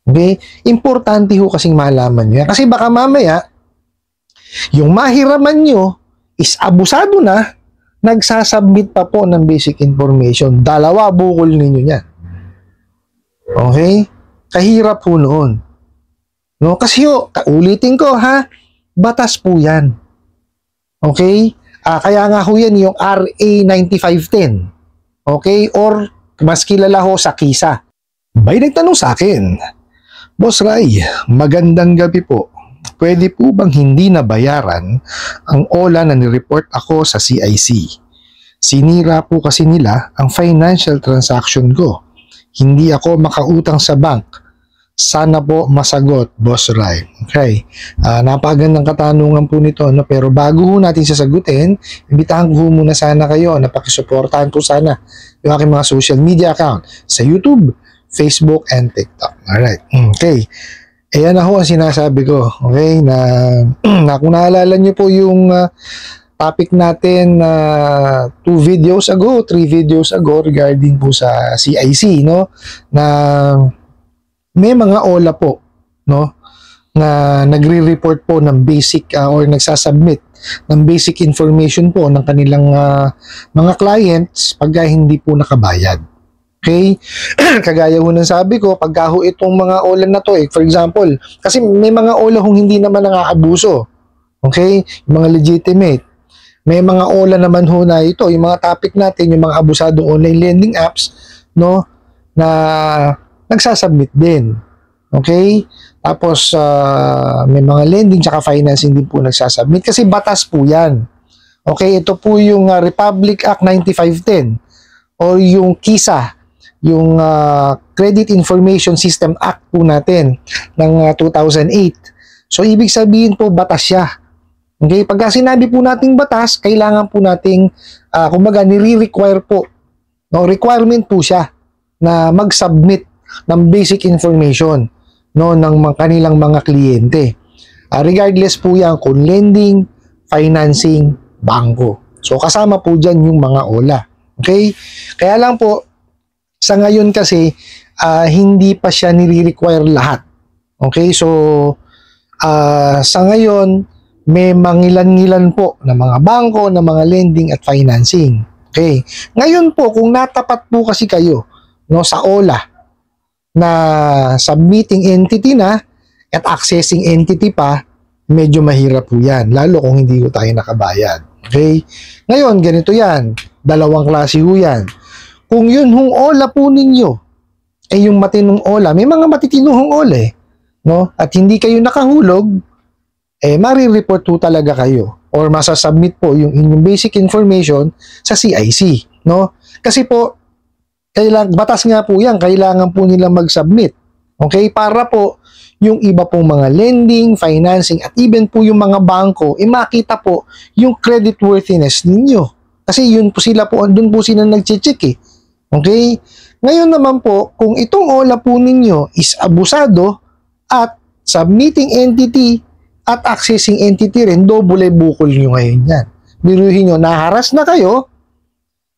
Okay? Importante ho kasing malaman nyo yan. Kasi baka mamaya, yung mahiraman nyo is abusado na, nagsasubmit pa po ng basic information. Dalawa, bukol ninyo yan. Okay? Kahirap po noon. No? Kasi ulitin ko ha, batas po yan. Okay? Kaya nga ho yan yung RA 9510. Okay? Or mas kilala ho sa KISA. May nagtanong sa akin, Boss Ray, magandang gabi po. Pwede po bang hindi nabayaran ang OLA na nireport ako sa CIC? Sinira po kasi nila ang financial transaction ko. Hindi ako makautang sa bank. Sana po masagot, Boss Ray. Okay. Napakagandang katanungan po nito. No? Pero bago ho natin sasagutin, imbitahan ko muna sana kayo na pakisuportahan po sana yung aking mga social media account sa YouTube, Facebook, and TikTok. Alright. Okay. Ayan na ho ang sinasabi ko. Okay. Na kung naalala nyo po yung topic natin 2 videos ago, 3 videos ago regarding po sa CIC, no? Na may mga OLA po, no? Na nagre-report po ng basic or nagsasubmit ng basic information po ng kanilang mga clients pagka hindi po nakabayad. Okay? Kagaya ho ng sabi ko, pagka ho itong mga OLA na to, for example, kasi may mga OLA hong hindi naman nangaabuso. Okay? Yung mga legitimate. May mga OLA naman ho na ito, yung mga topic natin, yung mga abusadong online lending apps, no? Na nagsasubmit din. Okay? Tapos, may mga lending tsaka financing din po nagsasubmit kasi batas po yan. Okay? Ito po yung Republic Act 9510 o yung KISA, yung Credit Information System Act po natin ng 2008. So, ibig sabihin po, batas siya. Okay? Pagka sinabi po nating batas, kailangan po nating, kumbaga, nire-require po. No? Requirement po siya na mag-submit ng basic information, no, ng kanilang mga kliyente. Regardless po yan kung lending, financing, bangko. So, kasama po dyan yung mga OLA. Okay? Kaya lang po, sa ngayon kasi, hindi pa siya nire-require lahat. Okay? So, sa ngayon, may mangilan-ngilan po na mga bangko, na mga lending at financing. Okay? Ngayon po, kung natapat po kasi kayo, no, sa OLA, na submitting entity na at accessing entity pa, medyo mahirap po yan. Lalo kung hindi ko tayo nakabayad. Okay? Ngayon, ganito yan. Dalawang klase ho yan. Kung yun hong OLA po ninyo, yung matinong OLA, may mga matitinong OLA no? At hindi kayo nakahulog, mari-report po talaga kayo or masasubmit po yung inyong basic information sa CIC. No? Kasi po, batas nga po yan, kailangan po nila mag-submit. Okay? Para po, yung iba pong mga lending, financing, at even po yung mga bangko, makita po yung creditworthiness ninyo. Kasi yun po sila po, doon po sila nag-check eh. Okay? Ngayon naman po, kung itong OLA po ninyo is abusado at submitting entity at accessing entity rin, double bukol nyo ngayon yan. Biruhin nyo, naharas na kayo,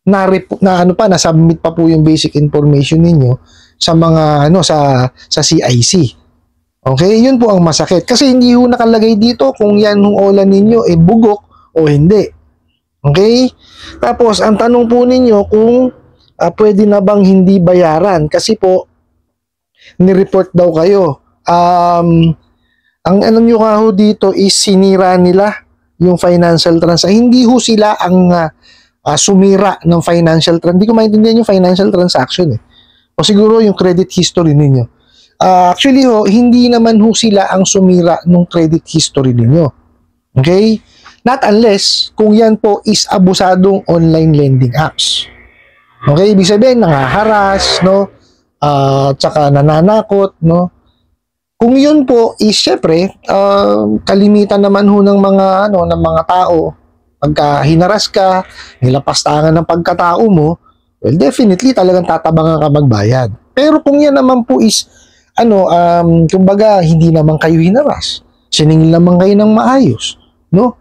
na-submit pa po yung basic information ninyo sa mga, sa CIC. Okay? Yun po ang masakit. Kasi hindi ho nakalagay dito kung yan yung OLA ninyo, bugok o hindi. Okay? Tapos, ang tanong po ninyo kung pwede na bang hindi bayaran kasi po ni-report daw kayo. Ang ano nyo nga ho dito is sinira nila yung financial transaction. Hindi ho sila ang sumira ng financial transaction. Hindi ko maintindihan yung financial transaction o siguro yung credit history ninyo. Actually ho, hindi naman ho sila ang sumira ng credit history ninyo. Okay? Not unless kung yan po is abusadong online lending apps. Okay, ibig sabihin nangaharas, no? Tsaka nananakot, no? Kung yun po is syempre, kalimitan naman ho ng mga ng mga tao pagka hinaras ka, nilapastangan ng pagkatao mo, well definitely talagang tatabangan ka magbayad. Pero kung yan naman po is kumbaga hindi naman kayo hinaras, siningil naman kayo ng maayos, no?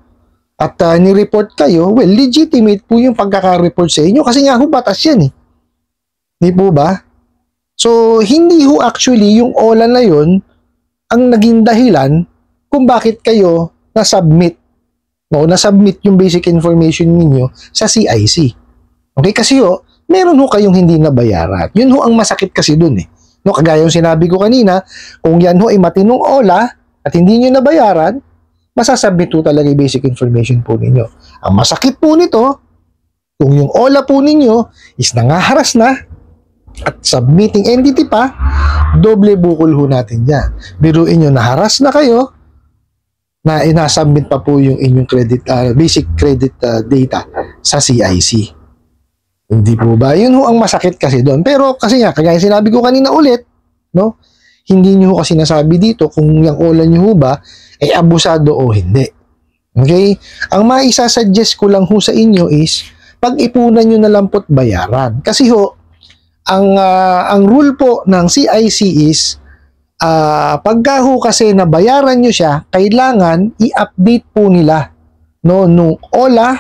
At ni-report kayo, well, legitimate po yung pagkaka-report sa inyo kasi nga ho, batas yan eh. Di po ba? So, hindi ho actually yung OLA na yun ang naging dahilan kung bakit kayo na-submit. No, na-submit yung basic information ninyo sa CIC. Okay? Kasi ho, meron ho kayong hindi nabayaran. Yun ho ang masakit kasi dun eh. No, kagaya yung sinabi ko kanina, kung yan ho ay matinong OLA at hindi nyo nabayaran, masasubmit ho talaga yung basic information po ninyo. Ang masakit po nito, kung yung OLA po ninyo is nangaharas na at submitting entity pa, doble bukol ho natin dyan. Biruin nyo, naharas na kayo, na inasubmit pa po yung inyong basic credit data sa CIC. Hindi po ba? Yun ho ang masakit kasi doon. Pero kasi nga, kagaya sinabi ko kanina ulit, no? Hindi nyo ho kasi nasabi dito kung yung OLA nyo ho ba ay abusado o hindi. Okay? Ang maisasuggest ko lang ho sa inyo is pag-ipunan nyo na lang po't bayaran. Kasi ho, ang rule po ng CIC is pagka ho kasi nabayaran nyo siya, kailangan i-update po nila no, nung OLA,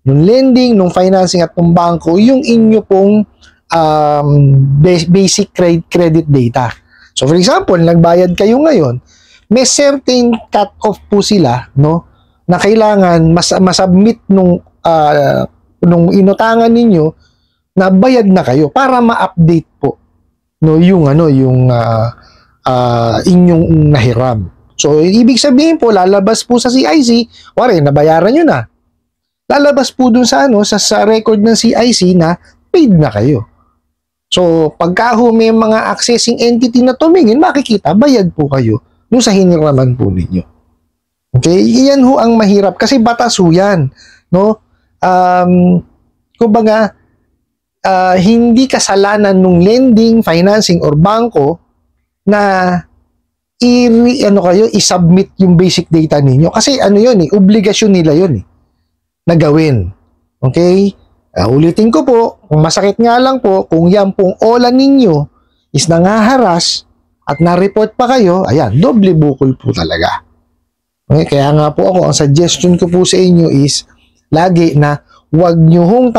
nung lending, nung financing at nung bangko, yung inyo pong basic credit data. So for example, nagbayad kayo ngayon, may certain cut-off po sila no, na kailangan masubmit nung inutangan ninyo na bayad na kayo para ma-update po no, yung inyong nahiram. So ibig sabihin po, lalabas po sa CIC, wari, nabayaran nyo na. Lalabas po dun sa sa record ng CIC na paid na kayo. So, pagka ho may mga accessing entity na tumingin, makikita, bayad po kayo dun sa hiniraman po ninyo. Okay? Iyan ho ang mahirap kasi batas ho yan. No? Kumbaga, hindi kasalanan nung lending, financing, or bangko na i-submit yung basic data ninyo. Kasi yun obligasyon nila yun na gawin. Okay? Ulitin ko po, kung masakit nga lang po, kung yan pong OLA ninyo is nangaharas at na-report pa kayo, ayan, doble bukol po talaga. Okay? Kaya nga po ako, ang suggestion ko po sa inyo is, lagi na huwag nyo hong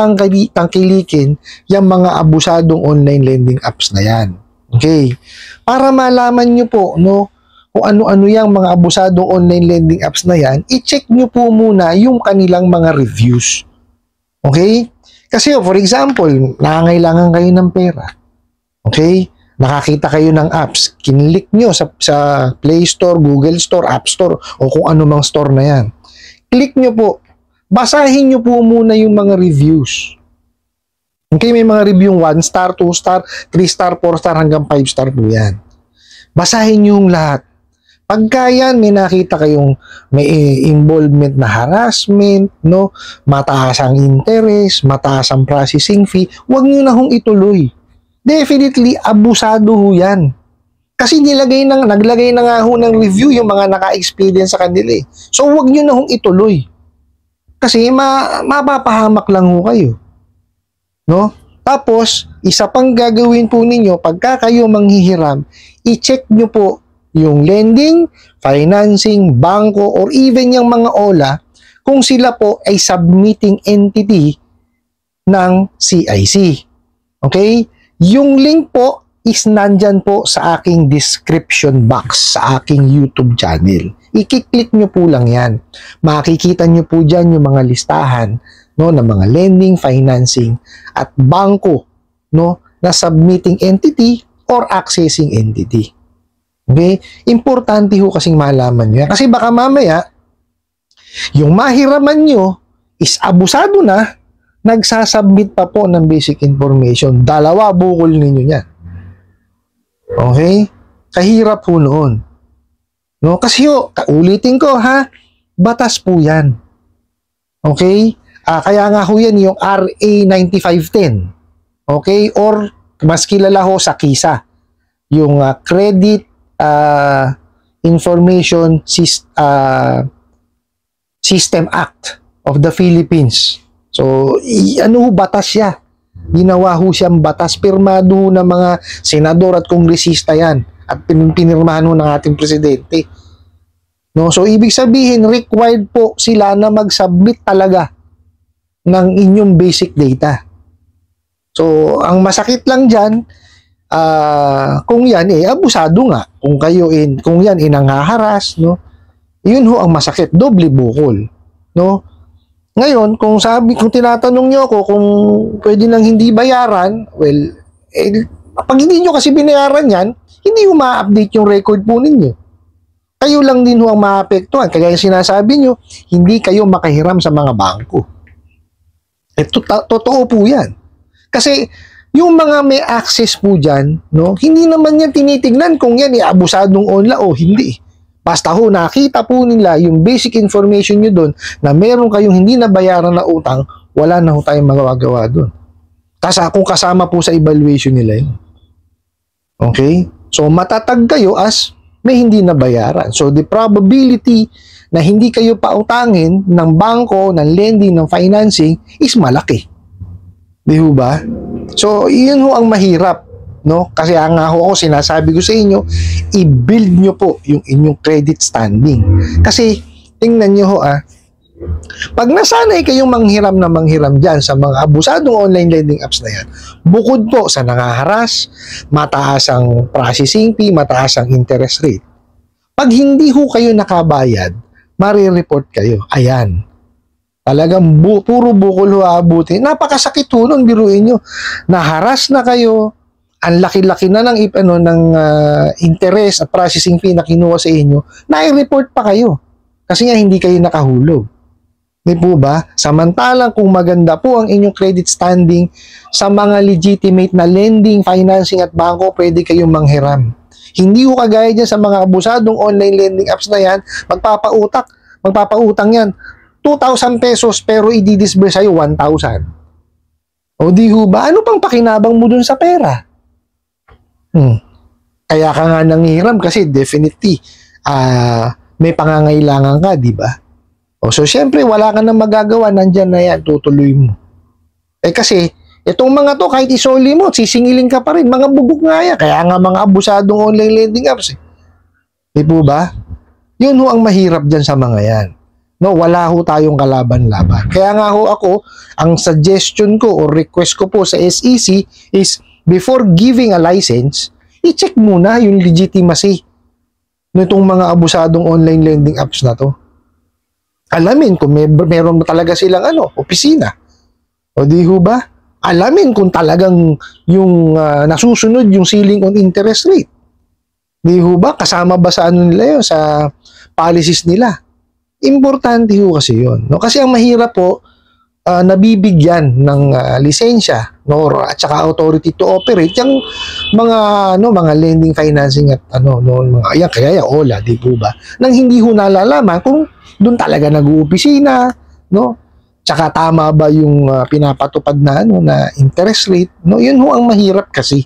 tangkilikin yung mga abusadong online lending apps na yan. Okay? Para malaman nyo po, no, kung ano-ano yung mga abusadong online lending apps na yan, i-check nyo po muna yung kanilang mga reviews. Okay? Kasi for example, nangangailangan kayo ng pera. Okay? Nakakita kayo ng apps, kinlik nyo sa Play Store, Google Store, App Store, o kung ano mang store na yan. Click nyo po. Basahin nyo po muna yung mga reviews. Okay? May mga review 1 star, 2 star, 3 star, 4 star, hanggang 5 star po yan. Basahin nyo yung lahat. Pagka yan, may nakita kayong may involvement na harassment, no, mataas ang interest, mataas ang processing fee, huwag nyo na hong ituloy. Definitely, abusado ho yan. Kasi naglagay na nga ho ng review yung mga naka-experience sa kanila eh. So, huwag nyo na hong ituloy. Kasi mapapahamak lang ho kayo. No? Tapos, isa pang gagawin po ninyo, pagka kayo manghihiram, i-check nyo po yung lending, financing, bangko, or even yung mga OLA, kung sila po ay submitting entity ng CIC. Okay? Yung link po is nandyan po sa aking description box, sa aking YouTube channel. I-click nyo po lang yan. Makikita nyo po dyan yung mga listahan no, ng mga lending, financing, at bangko no, na submitting entity or accessing entity. Okay? Importante ho kasing malaman nyo yan. Kasi baka mamaya, yung mahiraman nyo is abusado na, nagsasubmit pa po ng basic information. Dalawa bukol ninyo yan. Okay? Kahirap po noon. No? Kasi ulitin ko ha, batas po yan. Okay? Kaya nga ho yan yung RA 9510. Okay? Or mas kilala ho sa KISA. Yung Credit Information System Act of the Philippines. So, batas siya. Ginawa ho siyang batas. Pirmado ho ng mga senador at kongresista yan. At pinirmahan ho ng ating presidente. No? So, ibig sabihin, required po sila na mag-submit talaga ng inyong basic data. So, ang masakit lang dyan, kung yan abusado nga, kung yan nangaharas, no? Yun ho ang masakit, doble bukol, no? Ngayon, kung tinatanong niyo ako kung pwede nang hindi bayaran, well, pag hindi niyo kasi binayaran yan, hindi ho ma-update yung record po ninyo. Kayo lang din ho ang maapektuhan. Kaya yung sinasabi nyo, hindi kayo makahiram sa mga bangko. Totoo po yan. Kasi yung mga may access po dyan, no, hindi naman yan tinitignan kung yan abusadong onla o hindi. Basta ho, nakita po nila yung basic information nyo doon na meron kayong hindi nabayaran na utang, wala na ho tayong magagawa doon. Kung kasama po sa evaluation nila yun. Okay? So, matatag kayo as may hindi nabayaran. So, the probability na hindi kayo pautangin ng bangko, ng lending, ng financing is malaki. Di ho ba? So, yun ho ang mahirap. No? Kasi nga ho ako, sinasabi ko sa inyo, i-build nyo po yung inyong credit standing. Kasi, tingnan nyo ho pag nasanay kayong manghiram na manghiram dyan sa mga abusadong online lending apps na yan, bukod po sa nangaharas, mataas ang processing fee, mataas ang interest rate. Pag hindi ho kayo nakabayad, marireport kayo. Ayan. Talagang puro bukol ho aabuti. Napakasakit ho nun, biruin nyo. Naharas na kayo, ang laki-laki na ng interest at processing fee na kinuha sa inyo, nai-report pa kayo. Kasi nga hindi kayo nakahulog. Di po ba? Samantalang kung maganda po ang inyong credit standing sa mga legitimate na lending, financing at bangko, pwede kayong manghiram. Hindi ko kagaya dyan sa mga abusadong online lending apps na yan, magpapautang yan. 2,000 pesos pero i-disburse sa'yo 1,000. O di ho ba? Ano pang pakinabang mo dun sa pera? Kaya ka nga nanghiram kasi definitely may pangangailangan ka, di ba? So, syempre, wala ka nang magagawa, nandyan na yan, tutuloy mo. Kasi, itong mga to, kahit isoli mo, sisingilin ka pa rin, mga bugok nga yan, kaya nga mga abusadong online lending apps. Di po ba? Yun ho ang mahirap dyan sa mga yan. No, wala ho tayong kalaban-laban. Kaya nga ho ako, ang suggestion ko o request ko po sa SEC is, before giving a license, i-check muna yung legitimacy nitong mga abusadong online lending apps na to. Alamin kung meron talaga silang opisina. O di ho ba? Alamin kung talagang yung nasusunod yung ceiling on interest rate. Di ho ba? Kasama ba sa nila yun? Sa policies nila? Importante ho kasi yun. No? Kasi ang mahirap po, nabibigyan ng lisensya, no, at saka authority to operate yung mga lending, financing at mga yan, kaya OLA, di po ba? Nang hindi ho nalalaman kung doon talaga nag-uupisina, no? Tsaka tama ba yung pinapatupad na na interest rate, no? Yun ho ang mahirap kasi.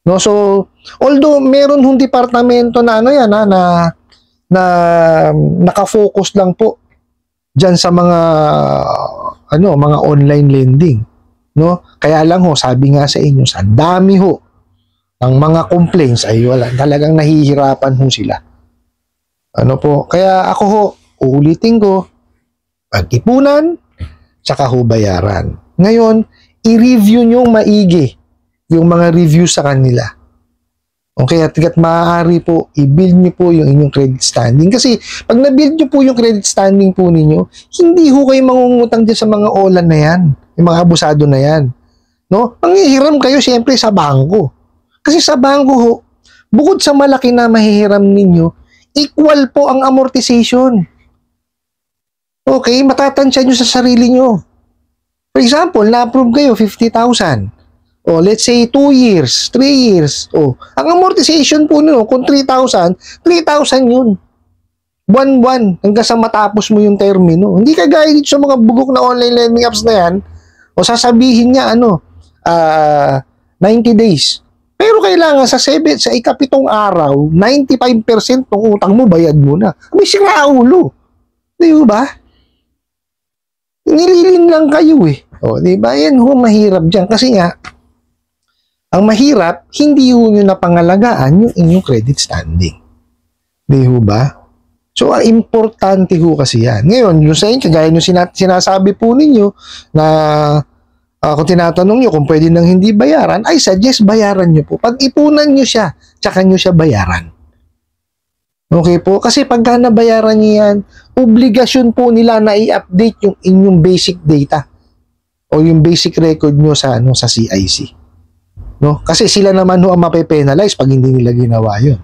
No, so although meron hong departamento na na naka-focus lang po diyan sa mga mga online lending, no? Kaya lang ho, sabi nga sa inyo, sa dami ho ng mga complaints ay wala, talagang nahihirapan ho sila. Kaya ako ho, uulitin ko, pag-ipunan, tsaka ho bayaran. Ngayon, i-review nyo maigi yung mga reviews sa kanila. Okay, at maaari po, i-build nyo po yung inyong credit standing. Kasi, pag na-build nyo po yung credit standing po ninyo, hindi ho kayo mangungutang dyan sa mga OLA na yan, yung mga abusado na yan. No? Manghihiram kayo siyempre sa bangko. Kasi sa bangko ho, bukod sa malaki na mahihiram ninyo, equal po ang amortization. Okay, matatansya nyo sa sarili nyo. For example, na-approve kayo 50,000. O, let's say 2 years, 3 years. O, ang amortization po nyo, kung 3,000 yun. Buwan-buwan, hanggang sa matapos mo yung termino. Hindi kagaya dito sa mga bugok na online lending apps na yan, o sasabihin niya, 90 days. Pero kailangan sa ikapitong araw, 95% ng utang mo, bayad mo na. May siraulo. Di ba? Nililin lang kayo O, di ba? Yan ho, mahirap dyan. Kasi nga, ang mahirap, hindi ho nyo napangalagaan yung inyong credit standing. Di ho ba? So, importante ho kasi yan. Ngayon, yung sa inyo, gaya yung sinasabi po ninyo na Kung tinatanong nyo kung pwede nang hindi bayaran, I suggest bayaran nyo po. Pag-ipunan nyo siya, tsaka nyo siya bayaran. Okay po? Kasi pagka nabayaran nyo yan, obligasyon po nila na i-update yung inyong basic data o yung basic record nyo sa, sa CIC. No? Kasi sila naman ang mape-penalize pag hindi nila ginawa yun.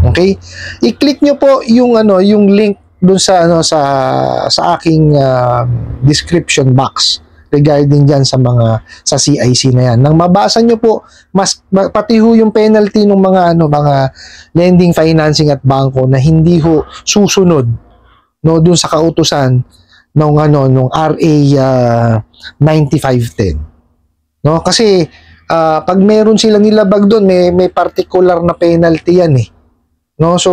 Okay? I-click nyo po yung, yung link dun sa, sa aking description box regarding dyan sa CIC na yan. Nang mabasa nyo po, pati ho yung penalty ng mga lending, financing at bangko na hindi ho susunod dun sa kautusan nung RA 9510. No? Kasi pag meron sila nilabag doon, may particular na penalty yan eh. No? So,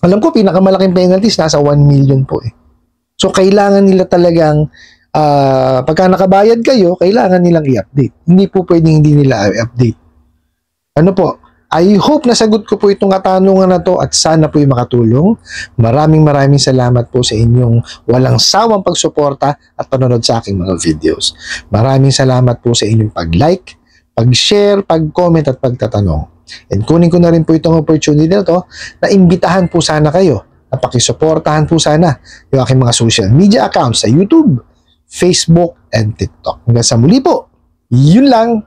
alam ko pinakamalaking penalties nasa 1 million po eh. So, kailangan nila talagang pagka nakabayad kayo, kailangan nilang i-update. Hindi po pwedeng hindi nila i-update. Ano po? I hope nasagot ko po itong katanungan na to at sana po yung makatulong. Maraming salamat po sa inyong walang sawang pagsuporta at panonood sa aking mga videos. Maraming salamat po sa inyong pag-like, pag-share, pag-comment at pagtatanong. And kunin ko na rin po itong opportunity na to na imbitahan po sana kayo na pakisuportahan po sana yung aking mga social media accounts sa YouTube, Facebook, and TikTok. Hanggang sa muli po, yun lang.